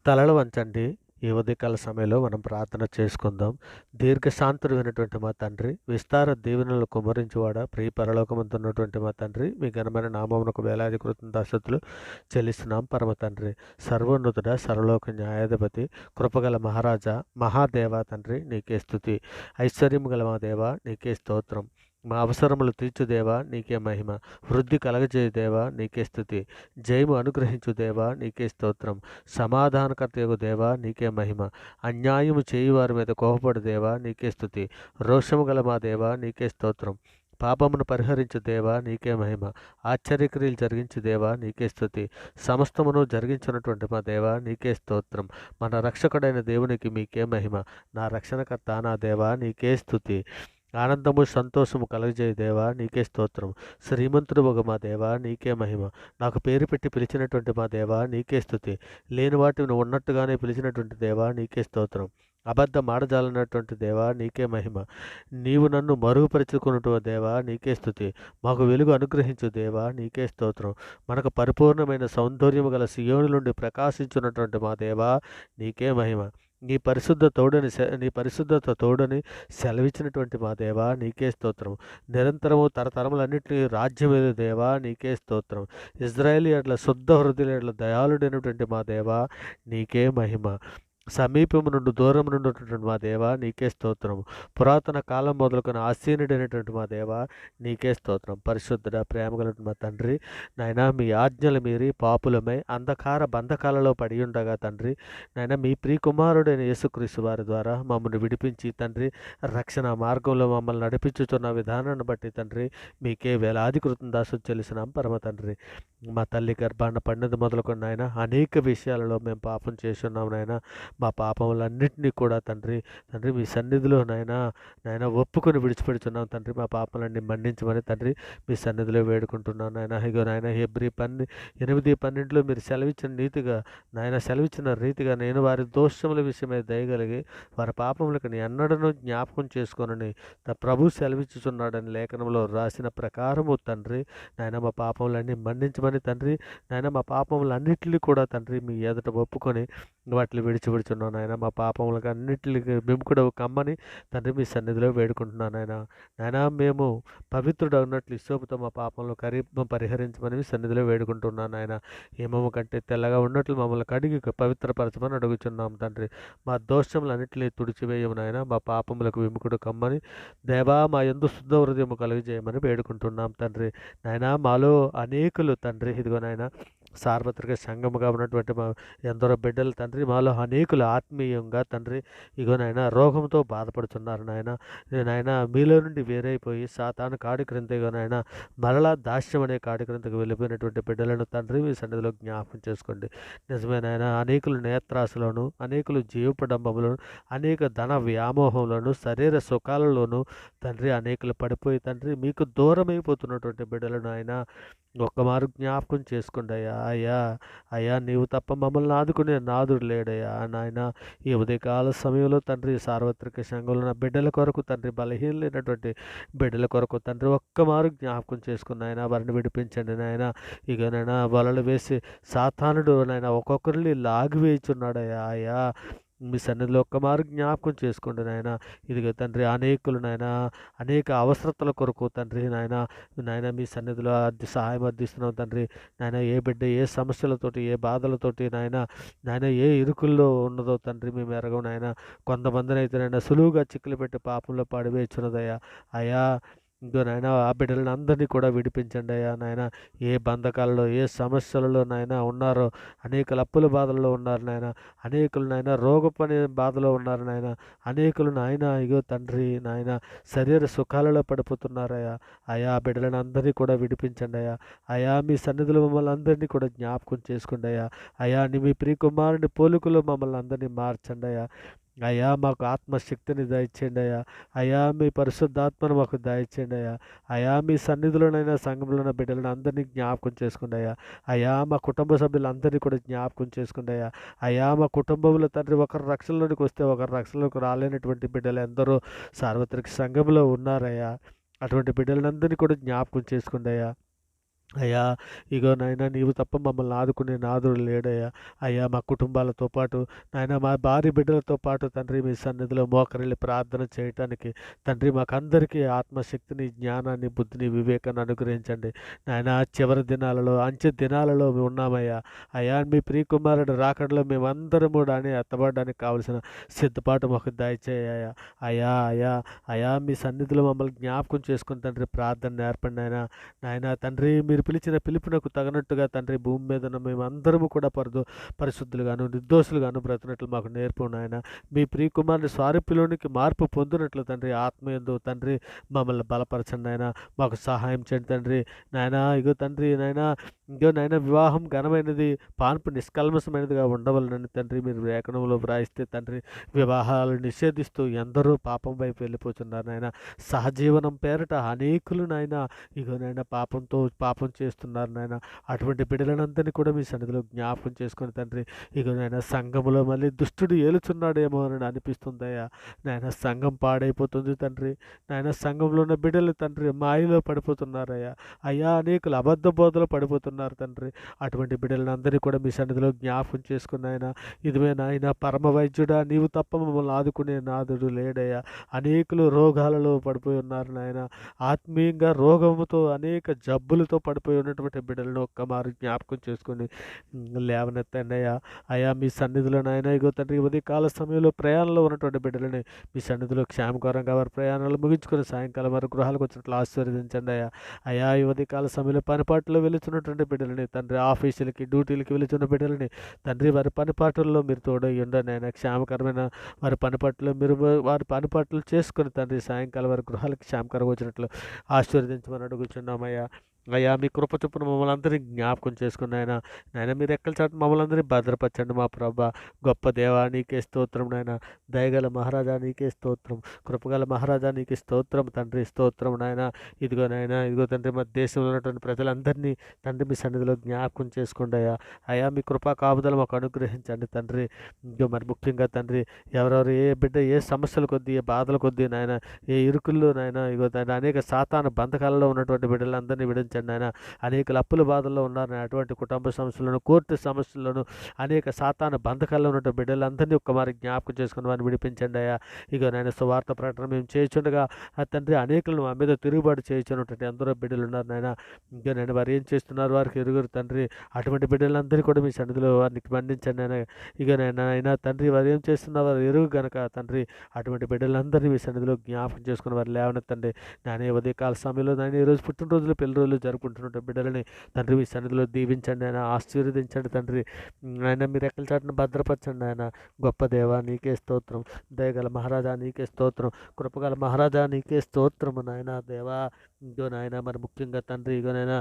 తలలు వంచండి. ఈ ఉదయకాల సమయంలో మనం ప్రార్థన చేసుకుందాం. దీర్ఘశాంతుడైనటువంటి మా తండ్రి, విస్తార దీవెనలు కుమ్మరించువాడా, ప్రియ పరలోకమందున్నటువంటి మా తండ్రి, మీ ఘనమైన నామమునకు వేలాది కృతజ్ఞతాస్తుతులు చెల్లిస్తున్నాం పరమ తండ్రి. సర్వోన్నతుడ, సర్వలోక న్యాయాధిపతి, కృపగల మహారాజా, మహాదేవ తండ్రి, నీకే స్తుతి. ఐశ్వర్యము గల మా దేవ, నీకే స్తోత్రం. మా అవసరములు తీర్చు దేవా, నీకే మహిమ. వృద్ధి కలగజేయు దేవా, నీకే స్తుతి. జయము అనుగ్రహించు దేవా, నీకే స్తోత్రం. సమాధానకర్తయగు దేవా, నీకే మహిమ. అన్యాయము చేయువారి మీద కోపపడు దేవా, నీకే స్తుతి. రోషము గల మా దేవా, నీకే స్తోత్రం. పాపమును పరిహరించు దేవా, నీకే మహిమ. ఆశ్చర్యక్రియలు జరిగించు దేవా, నీకే స్తుతి. సమస్తమును జరిగించినటువంటి మా దేవా, నీకే స్తోత్రం. మన రక్షకుడైన దేవునికి మీకే మహిమ. నా రక్షణకర్త నా దేవా, నీకే స్తుతి. ఆనందము సంతోషము కలగజేయ దేవా, నీకే స్తోత్రం. శ్రీమంతుడు ఒక మా దేవా, నీకే మహిమ. నాకు పేరు పెట్టి పిలిచినటువంటి మా దేవా, నీకే స్తుతి. లేని వాటిని ఉన్నట్టుగానే పిలిచినటువంటి దేవా, నీకే స్తోత్రం. అబద్ధం ఆడజాలన్నటువంటి దేవా, నీకే మహిమ. నీవు నన్ను మరుగుపరుచుకున్నటు దేవా, నీకే స్తుతి. మాకు వెలుగు అనుగ్రహించు దేవా, నీకే స్తోత్రం. మనకు పరిపూర్ణమైన సౌందర్యము గల సియోను నుండి ప్రకాశించున్నటువంటి మా దేవా, నీకే మహిమ. నీ పరిశుద్ధత తోడని సెలవిచ్చినటువంటి మా దేవా, నీకే స్తోత్రం. నిరంతరము తరతరములన్నింటినీ రాజ్యమేలు దేవా, నీకే స్తోత్రం. ఇజ్రాయేలీయుల శుద్ధ హృదయుల దయాళుడైనటువంటి మా దేవా, నీకే మహిమ. సమీపము నుండి దూరం నుండి ఉన్నటువంటి మా దేవా, నీకే స్తోత్రం. పురాతన కాలం మొదలుకొని ఆసీనుడైనటువంటి మా దేవా, నీకే స్తోత్రం. పరిశుద్ధుడ, ప్రేమగల మా తండ్రి, నాయనా మీ ఆజ్ఞలు మీరి పాపులమై అంధకార బంధకాలలో పడి ఉండగా తండ్రి, నాయనా మీ ప్రియకుమారుడైన యేసుక్రీస్తు వారి ద్వారా మమ్మల్ని విడిపించి తండ్రి, రక్షణ మార్గంలో మమ్మల్ని నడిపించుతున్న విధానాన్ని బట్టి తండ్రి, మీకే వేలాది కృతజ్ఞతాస్తుతులు చెల్లిస్తున్నాం పరమ తండ్రి. మా తల్లి గర్భాన పడినది మొదలుకొని నాయన అనేక విషయాలలో మేము పాపం చేస్తున్నాం నాయన. మా పాపములన్నింటినీ కూడా తండ్రి మీ సన్నిధిలో నాయన ఒప్పుకొని విడిచిపెడుతున్నాం తండ్రి. మా పాపలన్నీ మన్నించమని తండ్రి మీ సన్నిధిలో వేడుకుంటున్నాను నాయన. ఇగో నాయన హెబ్రీ 8:12 మీరు సెలవిచ్చిన రీతిగా నేను వారి దోషముల విషయమై దయగలిగి వారి పాపములకు నీ ఎన్నడను జ్ఞాపకం చేసుకొనని ప్రభు సెలవిచ్చుచున్నాడని లేఖనంలో రాసిన ప్రకారము తండ్రి, నాయన మా పాపములన్నీ మన్నించమని తండ్రి, నాయన మా పాపములన్నింటినీ కూడా తండ్రి మీ ఎదుట ఒప్పుకొని వాటిని విడిచిపెడుతున్నాను నాయన. మా పాపములకు అన్నింటికి విముఖుడవు కమ్మని తండ్రి మీ సన్నిధిలో వేడుకుంటున్నాను నాయన. మేము పవిత్రుడు అన్నట్లు ఇసోపుతో మా పాపంలో పరిహరించమని మీ సన్నిధిలో వేడుకుంటున్నాను నాయన. హిమము కంటే తెల్లగా ఉన్నట్లు మమ్మల్ని కడిగి పవిత్రపరచమని అడుగుచున్నాం తండ్రి. మా దోషములన్నింటినీ తుడిచివేయము నాయన. మా పాపములకు విముఖుడు కమ్మని దేవా మా యందు శుద్ధ హృదయము కలుగజేయమని వేడుకుంటున్నాం తండ్రి. నాయన మాలో అనేకులు తండ్రి, ఇదిగో నాయన సార్వత్రిక సంఘముగా ఉన్నటువంటి మా ఎందరో బిడ్డలు తండ్రి, మాలో అనేకులు ఆత్మీయంగా తండ్రి ఇగో నాయన రోగంతో బాధపడుతున్నారు నాయన. మీలో నుండి వేరైపోయి సాతాను కాడి క్రిందగా నాయన మరలా దాస్యం అనే కాడి క్రిందకు వెళ్ళిపోయినటువంటి బిడ్డలను తండ్రి మీ సన్నిధిలో జ్ఞాపకం చేసుకోండి. నిజమే నాయన, అనేకులు నేత్రాశలోను, అనేకులు జీవపడంబములను, అనేక ధన వ్యామోహంలోను, శరీర సుఖాలలోను తండ్రి అనేకులు పడిపోయి తండ్రి మీకు దూరమైపోతున్నటువంటి బిడ్డలను ఆయన ఒక్కమారు జ్ఞాపకం చేసుకోండి అయ్యా నీవు తప్ప మమ్మల్ని ఆదుకునే నాదుడు లేడయ్యా నాయన. ఈ ఉదయకాల సమయంలో తండ్రి సార్వత్రిక సంఘంలో నా బిడ్డల కొరకు తండ్రి, బలహీనమైనటువంటి బిడ్డల కొరకు తండ్రి ఒక్కమారు జ్ఞాపకం చేసుకున్న ఆయన వారిని విడిపించండి నాయన. ఇక నైనా వలలు వేసి సాతానుడు నాయన ఒక్కొక్కరిని లాగివేయుచున్నాడయ్యా. మీ సన్నిధిలో ఒక్కమారు జ్ఞాపకం చేసుకోండి నాయన. ఇదిగో తండ్రి అనేకులు నాయన అనేక అవసరతల కొరకు తండ్రి నాయన మీ సన్నిధిలో సహాయం అందిస్తున్నాం తండ్రి. నాయన ఏ బిడ్డ ఏ సమస్యలతోటి, ఏ బాధలతోటి నాయన ఏ ఇరుకుల్లో ఉన్నదో తండ్రి మేము ఎరగం నాయన. కొంతమందిని అయితే నాయన సులువుగా చిక్కులు పెట్టి పాపంలో పడివేస్తున్నదయ్యా. అయ్యా ఇంకో నాయన ఆ బిడ్డలను అందరినీ కూడా విడిపించండి అయ్యా నాయన. ఏ బంధకాలలో ఏ సమస్యలలో నాయన ఉన్నారో, అనేకులు అప్పుల బాధల్లో ఉన్నారు నాయన, అనేకులు నాయన రోగపని బాధలో ఉన్నారు నాయన, అనేకులు నాయన ఇగో తండ్రి నాయన శరీర సుఖాలలో పడిపోతున్నారయ్యా. ఆ బిడ్డలను అందరినీ కూడా విడిపించండి అయ్యా. మీ సన్నిధిలో మమ్మల్ని అందరినీ కూడా జ్ఞాపకం చేసుకోండి అయ్యా. మీ ప్రియ కుమారుని పోలికలో మమ్మల్ని అందరినీ మార్చండి అయ్యా. మాకు ఆత్మశక్తిని దయచేయండి అయ్యా. మీ పరిశుద్ధాత్మను మాకు దయచేయండి అయ్యా. మీ సన్నిధిలోనైనా సంఘంలో ఉన్న బిడ్డలను అందరినీ జ్ఞాపకం చేసుకోండి అయ్యా. మా కుటుంబ సభ్యులందరినీ కూడా జ్ఞాపకం చేసుకోండి అయ్యా. మా కుటుంబంలో తండ్రి ఒకరు రక్షణలోనికి వస్తే ఒకరు రక్షణలోకి రాలేనటువంటి బిడ్డలు ఎందరో సార్వత్రిక సంఘంలో ఉన్నారయ్యా. అటువంటి బిడ్డలందరినీ కూడా జ్ఞాపకం చేసుకోండి అయ్యా ఇగో నాయనా నీవు తప్ప మమ్మల్ని ఆదుకునే నాదుడు లేడయ్యా. అయ్యా మా కుటుంబాలతో పాటు నాయనా మా భార్య బిడ్డలతో పాటు తండ్రి మీ సన్నిధిలో మోకరిల్లి ప్రార్థన చేయటానికి తండ్రి మాకందరికీ ఆత్మశక్తిని, జ్ఞానాన్ని, బుద్ధిని, వివేకాన్ని అనుగ్రహించండి. నాయనా చివరి దినాలలో, అంచె దినాలలో మేము ఉన్నామయ్యా. అయ్యా మీ ప్రియకుమారుడు రాకడలో మేమందరము అని ఎత్తబడడానికి కావలసిన సిద్ధపాటు మాకు దయచేయ్యా. అయ్యా అయ్యా అయ్యా మీ సన్నిధిలో మమ్మల్ని జ్ఞాపకం చేసుకుని తండ్రి ప్రార్థన నేర్పండి నాయనా తండ్రి మీరు పిలిచిన పిలుపునకు తగినట్టుగా తండ్రి భూమి మీద ఉన్న మేమందరము కూడా పరిశుద్ధులుగాను నిర్దోషులుగాను బ్రతినట్లు మాకు నేర్పు నాయన. మీ ప్రియకుమారుని స్వారూప్యలోనికి మార్పు పొందినట్లు తండ్రి ఆత్మయందు తండ్రి మమ్మల్ని బలపరచండి నాయన. మాకు సహాయం చేయండి తండ్రి. నాయనా ఇగో తండ్రి నాయనా ఇగో నాయన వివాహం ఘనమైనది, పాన్పు నిష్కల్మషమైనదిగా ఉండవలనని తండ్రి మీరు లేఖనంలో వ్రాయిస్తే తండ్రి వివాహాలు నిషేధిస్తూ ఎందరో పాపం వైపు వెళ్ళిపోతున్నారు నాయన. సహజీవనం పేరట అనేకులు నాయన ఇగో నాయన పాపం చేస్తున్నారు నాయన. అటువంటి బిడ్డలనందరినీ కూడా మీ సన్నిధిలో జ్ఞాపకం చేసుకొని తండ్రి ఇగో నాయన సంఘములో మళ్ళీ దుష్టుడు ఏలుచున్నాడేమో అని అనిపిస్తుందయ్యా. నాయన సంఘం పాడైపోతుంది తండ్రి. నాయన సంఘంలో ఉన్న బిడ్డలు తండ్రి మాయలో పడిపోతున్నారయ్యా. అయ్యా అనేకులు అబద్ధ బోధలో పడిపోతున్నారు తండ్రి. అటువంటి బిడ్డలందరినీ కూడా మీ సన్నిధిలో జ్ఞాపకం చేసుకున్న ఆయన ఇదివే నాయన పరమ వైద్యుడా నీవు తప్ప మమ్మల్ని ఆదుకునే నాదుడు లేడయ్యా. అనేకులు రోగాలలో పడిపోయి ఉన్నారు నాయన. ఆత్మీయంగా రోగముతో అనేక జబ్బులతో పడిపోయి ఉన్నటువంటి బిడ్డలను ఒక్కమారు జ్ఞాపకం చేసుకొని లేవనెత్తండి అయ్యా. అయ్యా మీ సన్నిధిలో నాయన ఇగో తండ్రి ఉదయకాల సమయంలో ప్రయాణంలో ఉన్నటువంటి బిడ్డలని మీ సన్నిధిలో క్షేమకరంగా వారి ప్రయాణాలు ముగించుకొని సాయంకాలం వారి గృహాలకు వచ్చినట్లు ఆశీర్వదించండి అయ్యా. అయ్యా ఈ ఉదయకాల సమయంలో పనిపాట్లో వెళుతున్నటువంటి బిడ్డలని తండ్రి ఆఫీసులకి డ్యూటీలకి వెళుతున్న బిడ్డలని తండ్రి వారి పనిపాట్లలో మీరు తోడై ఉండండి ఆయన. క్షేమకరమైన వారి పనిపాట్లు మీరు వారి పనిపాట్లు చేసుకొని తండ్రి సాయంకాలం వారి గృహాలకు క్షేమకరంగా వచ్చినట్లు ఆశీర్వదించమని అడుగుచున్నామయ్యా. అయ్యా మీ కృప చొప్పున మమ్మల్ని అందరినీ జ్ఞాపకం చేసుకుని నాయన మీరు ఎక్కల చాటు మమ్మల్ని అందరినీ భద్రపరచండి మా ప్రభా. గొప్ప దేవా నీకే స్తోత్రం నాయన. దయగల మహారాజా నీకే స్తోత్రం. కృపగల మహారాజా నీకే స్తోత్రం తండ్రి. స్తోత్రం నాయన. ఇదిగో నాయన ఇదిగో తండ్రి మా దేశంలో ఉన్నటువంటి ప్రజలందరినీ తండ్రి మీ సన్నిధిలో జ్ఞాపకం చేసుకోండి అయ్యా. అయ్యా మీ కృపా కాపుదల మాకు అనుగ్రహించండి తండ్రి. ఇదిగో మరి ముఖ్యంగా తండ్రి ఎవరెవరు ఏ బిడ్డ ఏ సమస్యల కొద్దీ ఏ బాధల కొద్దీ నాయన ఏ ఇరుకుల్లో నాయన ఇగో తండ్రి అనేక సాతాను బంధకాలలో ఉన్నటువంటి బిడ్డలందరినీ విడించండి నాయన. అనేక అప్పుల బాధల్లో ఉన్నారు అటువంటి కుటుంబ సమస్యలను కోర్టు సమస్యలను అనేక సాతాను బంధకాల్లో ఉన్నటువంటి బిడ్డలందరినీ ఒక్కమారి జ్ఞాపకం చేసుకుని వారిని విడిపించండి అయ్యా. ఇక నాయన సువార్త ప్రకటన మేము చేయుచుండగా ఆ తండ్రి అనేకులను మా మీద తిరుగుబాటు చేయించున్నటువంటి ఎందరో బిడ్డలు ఉన్నారు నాయన. ఇంకా నేను వారు ఏం చేస్తున్నారు వారికి ఎరుగురు తండ్రి. అటువంటి బిడ్డలందరినీ కూడా మీ సన్నిధిలో వారికి మన్నించండి ఆయన. ఇక అయినా తండ్రి వారు ఏం చేస్తున్నారు వారు ఎరుగు గనక తండ్రి అటువంటి బిడ్డలందరినీ మీ సన్నిధిలో జ్ఞాపకం చేసుకుని వారు లేవనెత్తండి నాయన. ఉదయకాల సమయంలో నాయన ఈరోజు పుట్టినరోజులు పెళ్లి రోజులు జరుపుకుంటున్న బిడ్డలని తండ్రి మీ సన్నిధిలో దీవించండి ఆయన. ఆశీర్వదించండి తండ్రి. ఆయన మీరు ఎక్కల చాటును భద్రపరచండి ఆయన. గొప్ప దేవా నీకే స్తోత్రం. దయగల మహారాజా నీకే స్తోత్రం. కృపగల మహారాజా నీకే స్తోత్రము నాయన. దేవా ఇగో నాయన మరి ముఖ్యంగా తండ్రి ఇగోనైనా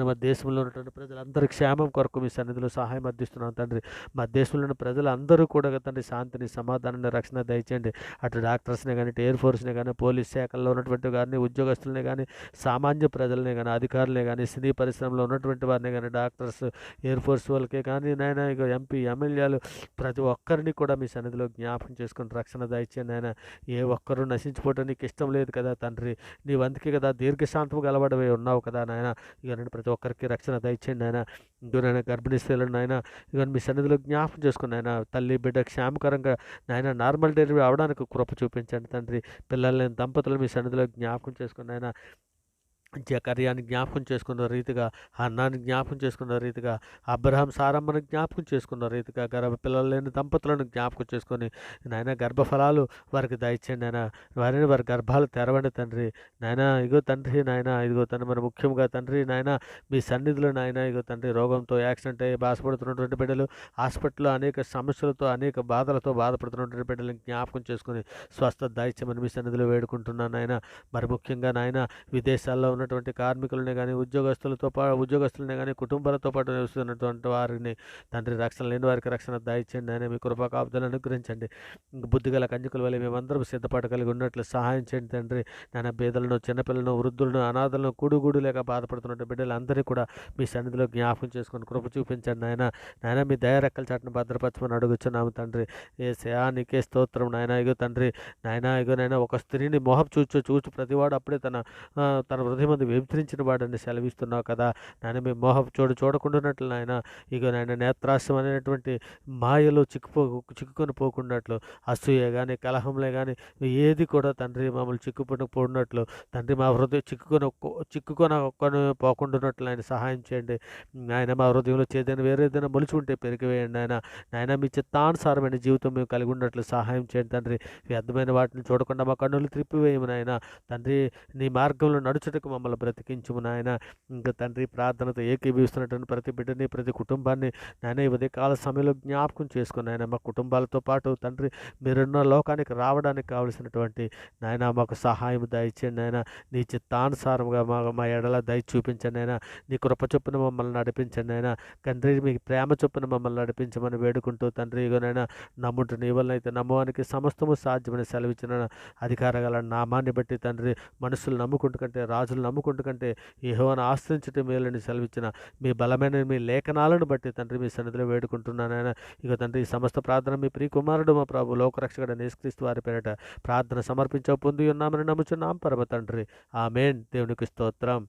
మా దేశంలో ఉన్నటువంటి ప్రజలందరి క్షేమం కొరకు మీ సన్నిధిలో సహాయం అందిస్తున్నాను తండ్రి. మా దేశంలో ఉన్న ప్రజలందరూ కూడా తండ్రి శాంతిని, సమాధానాన్ని, రక్షణ దయచేయండి. అటు డాక్టర్స్నే కానీ, ఎయిర్ ఫోర్స్నే కానీ, పోలీస్ శాఖల్లో ఉన్నటువంటి కానీ, ఉద్యోగస్తులనే కానీ, సామాన్య ప్రజలనే కానీ, అధికారులనే కానీ, సినీ పరిశ్రమలో ఉన్నటువంటి వారిని కానీ, డాక్టర్స్, ఎయిర్ ఫోర్స్ వాళ్ళకే కానీ నాయన ఇక ఎంపీ, ఎమ్మెల్యేలు ప్రతి ఒక్కరిని కూడా మీ సన్నిధిలో జ్ఞాపకం చేసుకుని రక్షణ దయచేయండి ఆయన. ఏ ఒక్కరూ నశించిపోవటం నీకు ఇష్టం లేదు కదా తండ్రి. నీవు అందుకే కదా దీర్ఘశాంతము గలబడవే ఉన్నావు కదా నాయన. ఇక ప్రతి ఒక్కరికి రక్షణ దయచేయండి ఆయన. ఇంకోనైనా గర్భిణీ స్త్రీలను నాయన ఇక మీ సన్నిధిలో జ్ఞాపకం చేసుకుని ఆయన తల్లి బిడ్డ క్షేమకరంగా నాయన నార్మల్ డెలివరీ అవడానికి కృప చూపించండి తండ్రి. పిల్లల్ని దంపతులు మీ సన్నిధిలో జ్ఞాపకం చేసుకుని ఆయన జకర్యాని జ్ఞాపకం చేసుకున్న రీతిగా, హన్నాని జ్ఞాపకం చేసుకున్న రీతిగా, అబ్రహాం సారమ్మను జ్ఞాపకం చేసుకున్న రీతిగా పిల్లలు లేని దంపతులను జ్ఞాపకం చేసుకొని నాయన గర్భఫలాలు వారికి దయచేయండి నాయన. వారి గర్భాలు తెరవండి తండ్రి. నాయన ఇగో తండ్రి నాయన ఇదిగో తండ్రి మరి ముఖ్యంగా తండ్రి నాయన మీ సన్నిధిలో నాయన ఇగో తండ్రి రోగంతో యాక్సిడెంట్ అయ్యి బాధపడుతున్నటువంటి బిడ్డలు, హాస్పిటల్లో అనేక సమస్యలతో అనేక బాధలతో బాధపడుతున్నటువంటి బిడ్డలను జ్ఞాపకం చేసుకుని స్వస్థత దయచేయమని మీ సన్నిధిలో వేడుకుంటున్నాను నాయన. మరి ముఖ్యంగా నాయన విదేశాల్లో ఉన్నటువంటి కార్మికులనే కానీ ఉద్యోగస్తులనే కానీ కుటుంబాలతో పాటు నివసిస్తున్నటువంటి వారిని తండ్రి రక్షణ లేని వారికి రక్షణ దయచేయండి ఆయన. మీ కృపా కాపుదలను అనుగ్రహించండి. బుద్ధిగల కన్యకుల వల్ల మేమందరం సిద్ధపాటు కలిగి ఉన్నట్లు సహాయం చేయండి తండ్రి. నాయన పేదలను, చిన్నపిల్లలను, వృద్ధులను, అనాథలను, కూడు లేక బాధపడుతున్న బిడ్డలందరినీ కూడా మీ సన్నిధిలో జ్ఞాపకం చేసుకుని కృప చూపించండి నాయన మీ దయ రెక్కల చాటును భద్రపరచమని అడుగుచున్నాము తండ్రి. ఏసయా నీకే స్తోత్రం నాయన. ఇగో తండ్రి నాయన ఒక స్త్రీని మొహం చూచు ప్రతివాడు అప్పుడే తన హృదయం మంది వ్యభిచరించిన వాడని సెలవిస్తున్నావు కదా నాయన. మేము మోహపు చూడకుండానట్లు నాయన, ఇక నాయన నేత్రాశం అనేటువంటి మాయలో చిక్కుకొని పోకున్నట్లు, అసూయ కానీ కలహంలే కానీ ఏది కూడా తండ్రి మమ్మల్ని పోనట్లు తండ్రి, మా హృదయం చిక్కుకొని పోకుండాన్నట్లు ఆయన సహాయం చేయండి నాయన. మా హృదయంలో చేదైనా వేరేదైనా మొలిచి ఉంటే పెరిగివేయండి నాయన. నాయన మీ చిత్తానుసారమైన జీవితం మేము కలిగి ఉన్నట్లు సహాయం చేయండి తండ్రి. వ్యర్థమైన వాటిని చూడకుండా మా కన్నులు త్రిప్పివేయము నాయన తండ్రి. నీ మార్గంలో నడుచుటకు మమ్మల్ని బ్రతికించుము నాయన. ఇంకా తండ్రి ప్రార్థనతో ఏకీభవిస్తున్నటువంటి ప్రతి బిడ్డని, ప్రతి కుటుంబాన్ని నాయన ఈ ఉదయకాల సమయంలో జ్ఞాపకం చేసుకుని నాయన, మా కుటుంబాలతో పాటు తండ్రి మీరున్న లోకానికి రావడానికి కావలసినటువంటి నాయన మాకు సహాయం దయచేయండి నాయన. నీ చిత్తానుసారంగా మా ఎడల దయ చూపించండి నాయన. నీ కృప చొప్పున మమ్మల్ని నడిపించండి నాయన. తండ్రి మీ ప్రేమ చొప్పున మమ్మల్ని నడిపించమని వేడుకుంటూ తండ్రి ఇగోనైనా నమ్ముంటూ నీ వల్ల అయితే నమ్మవానికి సమస్తము సాధ్యమని సెలవిచ్చిన అధికార గల నామాన్ని బట్టి తండ్రి, మనుషులు నమ్ముకుంటూ కంటే రాజులు నమ్ముకుంటూ కంటే యెహోవాను ఆశ్రయించటం మేలని సెలవిచ్చిన మీ బలమైన మీ లేఖనాలను బట్టి తండ్రి మీ సన్నిధిలో వేడుకుంటున్నానైనా. ఇక తండ్రి ఈ సమస్త ప్రార్థన మీ ప్రియ కుమారుడు మా ప్రభు లోకరక్షకుడు యేసుక్రీస్తు వారి పేరిట ప్రార్థన సమర్పించ పొంది ఉన్నామని నమ్ముచున్నాం పరమ తండ్రి. ఆమేన్. దేవునికి స్తోత్రం.